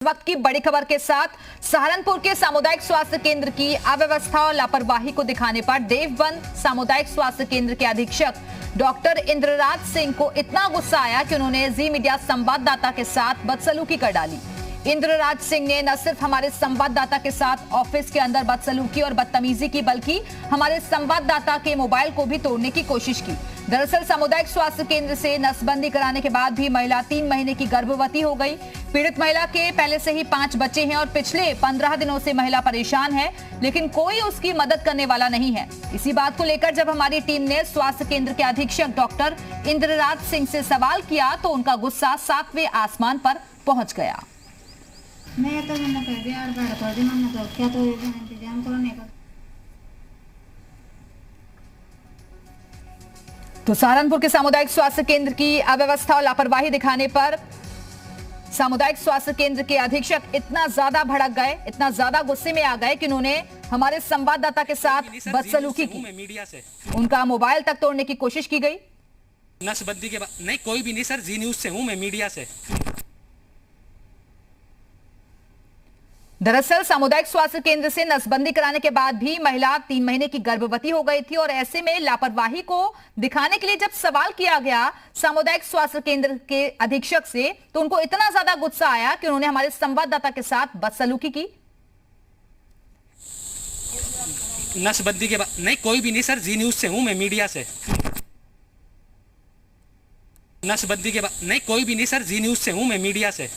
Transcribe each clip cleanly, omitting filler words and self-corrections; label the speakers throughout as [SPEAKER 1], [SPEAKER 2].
[SPEAKER 1] वक्त की बड़ी खबर के साथ सहारनपुर के सामुदायिक स्वास्थ्य केंद्र की अव्यवस्था और लापरवाही को दिखाने पर देवबंद सामुदायिक स्वास्थ्य केंद्र के अधीक्षक डॉक्टर इंद्रराज सिंह को इतना गुस्सा आया कि उन्होंने जी मीडिया संवाददाता के साथ बदसलूकी कर डाली। इंद्रराज सिंह ने न सिर्फ हमारे संवाददाता के साथ ऑफिस के अंदर बदसलूकी और बदतमीजी की, बल्कि हमारे संवाददाता के मोबाइल को भी तोड़ने की कोशिश की। दरअसल सामुदायिक स्वास्थ्य केंद्र से नसबंदी कराने के बाद भी महिला 3 महीने की गर्भवती हो गई। पीड़ित महिला के पहले से ही 5 बच्चे हैं और पिछले 15 दिनों से महिला परेशान है, लेकिन कोई उसकी मदद करने वाला नहीं है। इसी बात को लेकर जब हमारी टीम ने स्वास्थ्य केंद्र के अधीक्षक डॉक्टर इंद्रराज सिंह से सवाल किया तो उनका गुस्सा 7वें आसमान पर पहुंच गया।
[SPEAKER 2] मैं तो मैंने कह दिया और बाहर कर दी, मैंने तो क्या तो इंतजाम करो नहीं कर।
[SPEAKER 1] तो सहारनपुर के सामुदायिक स्वास्थ्य केंद्र की अव्यवस्था और लापरवाही दिखाने पर सामुदायिक स्वास्थ्य केंद्र के अधीक्षक इतना ज्यादा भड़क गए, इतना ज्यादा गुस्से में आ गए कि उन्होंने हमारे संवाददाता के साथ बदसलूकी की।
[SPEAKER 3] मीडिया से
[SPEAKER 1] उनका मोबाइल तक तोड़ने की कोशिश की गई।
[SPEAKER 3] नसबंदी के बाद नहीं, कोई भी नहीं सर, जी न्यूज से हूं मैं, मीडिया से।
[SPEAKER 1] दरअसल सामुदायिक स्वास्थ्य केंद्र से नसबंदी कराने के बाद भी महिला 3 महीने की गर्भवती हो गई थी और ऐसे में लापरवाही को दिखाने के लिए जब सवाल किया गया सामुदायिक स्वास्थ्य केंद्र के अधीक्षक से, तो उनको इतना ज्यादा गुस्सा आया कि उन्होंने हमारे संवाददाता के साथ बदसलूकी की।
[SPEAKER 3] नसबंदी के बाद नहीं, कोई भी नहीं सर, जी न्यूज से हूं मैं, मीडिया से। नसबंदी के बाद नहीं, कोई भी नहीं सर, जी न्यूज से हूं मैं, मीडिया से।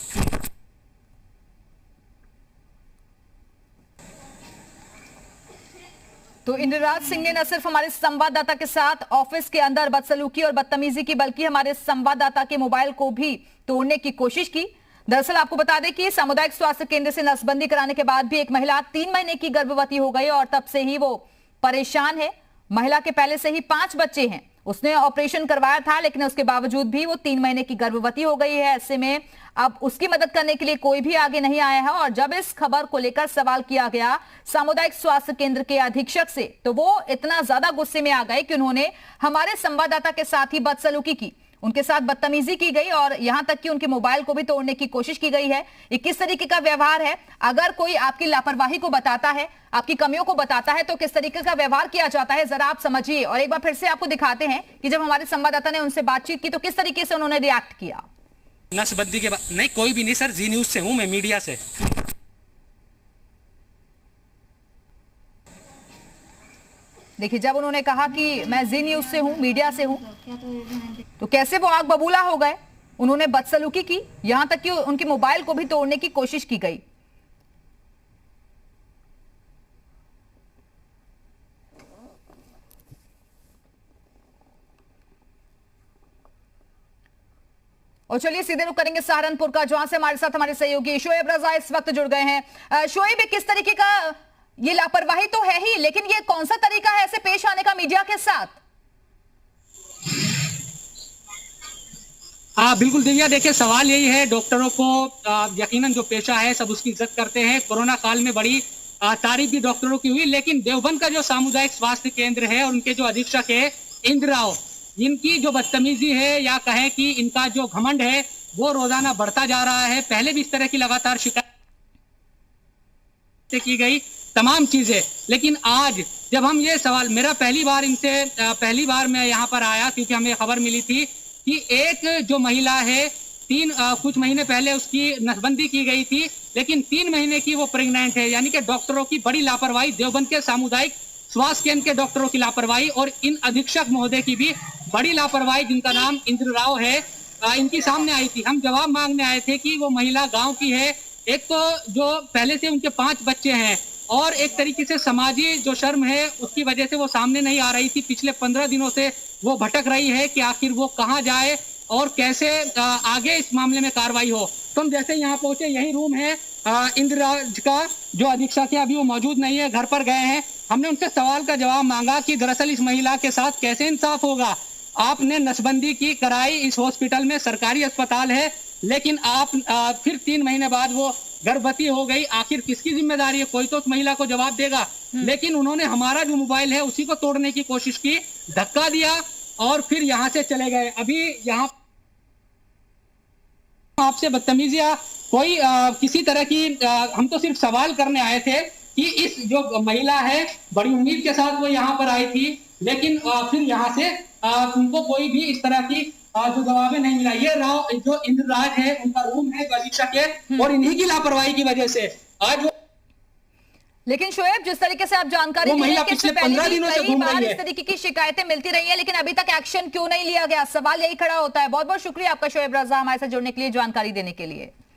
[SPEAKER 1] तो इंद्रराज सिंह ने न सिर्फ हमारे संवाददाता के साथ ऑफिस के अंदर बदसलूकी और बदतमीजी की, बल्कि हमारे संवाददाता के मोबाइल को भी तोड़ने की कोशिश की। दरअसल आपको बता दें कि सामुदायिक स्वास्थ्य केंद्र से नसबंदी कराने के बाद भी एक महिला 3 महीने की गर्भवती हो गई और तब से ही वो परेशान है। महिला के पहले से ही 5 बच्चे हैं। उसने ऑपरेशन करवाया था, लेकिन उसके बावजूद भी वो 3 महीने की गर्भवती हो गई है। ऐसे में अब उसकी मदद करने के लिए कोई भी आगे नहीं आया है और जब इस खबर को लेकर सवाल किया गया सामुदायिक स्वास्थ्य केंद्र के अधीक्षक से, तो वो इतना ज्यादा गुस्से में आ गए कि उन्होंने हमारे संवाददाता के साथ ही बदसलूकी की, उनके साथ बदतमीजी की गई और यहां तक कि उनके मोबाइल को भी तोड़ने की कोशिश की गई है। ये किस तरीके का व्यवहार है? अगर कोई आपकी लापरवाही को बताता है, आपकी कमियों को बताता है, तो किस तरीके का व्यवहार किया जाता है, जरा आप समझिए। और एक बार फिर से आपको दिखाते हैं कि जब हमारे संवाददाता ने उनसे बातचीत की तो किस तरीके से उन्होंने रिएक्ट किया।
[SPEAKER 3] नसबंदी के बाद नहीं, कोई भी नहीं सर, जी न्यूज से हूं मैं, मीडिया से।
[SPEAKER 1] देखिए, जब उन्होंने कहा कि मैं जी न्यूज से हूं, मीडिया से हूं, तो कैसे वो आग बबूला हो गए। उन्होंने बदसलूकी की, यहां तक कि उनके मोबाइल को भी तोड़ने की कोशिश की गई। और चलिए सीधे रुक करेंगे सहारनपुर का, जहां से हमारे साथ हमारे सहयोगी शोएब रजा इस वक्त जुड़ गए हैं। शोएब, किस तरीके का ये लापरवाही तो है ही, लेकिन ये कौन सा तरीका है ऐसे पेश आने का मीडिया के साथ?
[SPEAKER 3] बिल्कुल दिव्या, देखिए सवाल यही है, डॉक्टरों को यकीनन जो पेशा है सब उसकी इज्जत करते हैं। कोरोना काल में बड़ी तारीफ भी डॉक्टरों की हुई, लेकिन देवबंद का जो सामुदायिक स्वास्थ्य केंद्र है और उनके जो अधीक्षक है इंद्राव, इनकी जो बदतमीजी है या कहें कि इनका जो घमंड है वो रोजाना बढ़ता जा रहा है। पहले भी इस तरह की लगातार शिकायत की गई तमाम चीजें, लेकिन आज जब हम ये सवाल, मेरा पहली बार मैं यहाँ पर आया क्योंकि हमें खबर मिली थी कि एक जो महिला है कुछ महीने पहले उसकी नसबंदी की गई थी, लेकिन 3 महीने की वो प्रेग्नेंट है। यानी कि डॉक्टरों की बड़ी लापरवाही, देवबंद के सामुदायिक स्वास्थ्य केंद्र के डॉक्टरों की लापरवाही और इन अधीक्षक महोदय की भी बड़ी लापरवाही, जिनका नाम इंद्रराव है, इनकी सामने आई थी। हम जवाब मांगने आए थे कि वो महिला गांव की है, एक तो जो पहले से उनके 5 बच्चे हैं और एक तरीके से समाजी जो शर्म है उसकी वजह से वो सामने नहीं आ रही थी। पिछले 15 दिनों से वो भटक रही है कि आखिर वो कहाँ जाए और कैसे आगे इस मामले में कार्रवाई हो। तो हम जैसे यहाँ पहुंचे, यही रूम है इंद्रराज का, जो अधीक्षक है अभी वो मौजूद नहीं है, घर पर गए हैं। हमने उनसे सवाल का जवाब मांगा कि दरअसल इस महिला के साथ कैसे इंसाफ होगा। आपने नसबंदी की कराई, इस हॉस्पिटल में सरकारी अस्पताल है, लेकिन आप फिर 3 महीने बाद वो गर्भवती हो गई। आखिर किसकी जिम्मेदारी है? कोई तो उस महिला को जवाब देगा। लेकिन उन्होंने हमारा जो मोबाइल है उसी को तोड़ने की कोशिश की, धक्का दिया और फिर यहाँ से चले गए। अभी यहाँ आपसे बदतमीजी या कोई किसी तरह की हम तो सिर्फ सवाल करने आए थे कि इस जो महिला है बड़ी उम्मीद के साथ वो यहाँ पर आई थी, लेकिन फिर यहाँ से उनको कोई भी इस तरह की जो जवाबें नहीं मिला। ये राव जो इंद्रराज है उनका रूम है जो अधीक्षक है, और इन्हीं की लापरवाही की वजह से आज
[SPEAKER 1] लेकिन शोएब, जिस तरीके से आप जानकारी
[SPEAKER 3] वो
[SPEAKER 1] दे रहे
[SPEAKER 3] महिला
[SPEAKER 1] हैं कि
[SPEAKER 3] पिछले
[SPEAKER 1] इससे पहले
[SPEAKER 3] 15
[SPEAKER 1] भी
[SPEAKER 3] दिनों से
[SPEAKER 1] कई
[SPEAKER 3] घूम
[SPEAKER 1] बार
[SPEAKER 3] रही है।
[SPEAKER 1] इस तरीके की शिकायतें मिलती रही है, लेकिन अभी तक एक्शन क्यों नहीं लिया गया? सवाल यही खड़ा होता है। बहुत बहुत शुक्रिया आपका शोएब रजा हमारे साथ जुड़ने के लिए, जानकारी देने के लिए।